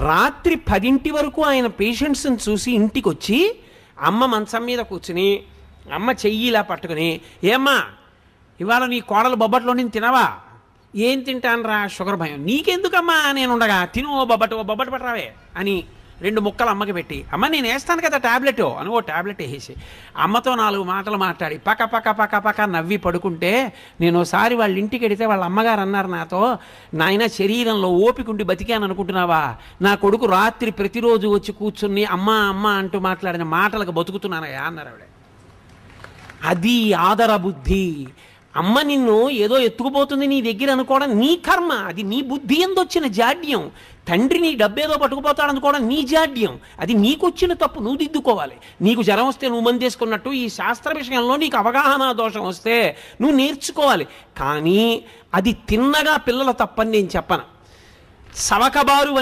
రాత్రి 10 వరకు ఆయన పేషెంట్స్ని చూసి ఇంటికి వచ్చి అమ్మ మంచం మీద కూర్చుని అమ్మ చెయ్యి ఇలా పట్టుకుని, ఏమ్మా ఇవాళ నీ కోడలు బొబ్బట్లో నేను తినవా? ఏం తింటాను రా, షుగర్ భయం. నీకెందుకమ్మా నేను ఉండగా, తిను ఓ బొబ్బట్టు పట్టరావే అని 2 ముక్కలు అమ్మకి పెట్టి, అమ్మ నేను వేస్తాను కదా ట్యాబ్లెట్ అని ఓ ట్యాబ్లెట్ వేసేసి అమ్మతో 4 మాటలు మాట్లాడి పక్క పక్క పక్క పక్క నవ్వి పడుకుంటే, నేను ఒకసారి వాళ్ళ ఇంటికి వెడితే వాళ్ళ అమ్మగారు అన్నారు నాతో, నాయన శరీరంలో ఓపికండి బతికాను అనుకుంటున్నావా? నా కొడుకు రాత్రి ప్రతిరోజు వచ్చి కూర్చుని అమ్మ అమ్మ అంటూ మాట్లాడిన మాటలకు బతుకుతున్నానయ్యా అన్నారు ఆవిడ. అది ఆదర బుద్ధి. అమ్మ నిన్ను ఏదో ఎత్తుకుపోతుంది నీ దగ్గర అనుకోవడం నీ కర్మ, అది నీ బుద్ధి ఎందొచ్చిన జాడ్యం. తండ్రి నీ డబ్బేదో పట్టుకుపోతాడు అనుకోవడం నీ జాడ్యం, అది నీకు వచ్చిన తప్పు, నువ్వు దిద్దుకోవాలి. నీకు జ్వరం వస్తే నువ్వు మందేసుకున్నట్టు ఈ శాస్త్ర విషయంలో నీకు అవగాహన దోషం వస్తే నువ్వు నేర్చుకోవాలి. కానీ అది తిన్నగా పిల్లల తప్పని నేను చెప్పను. సవకబారు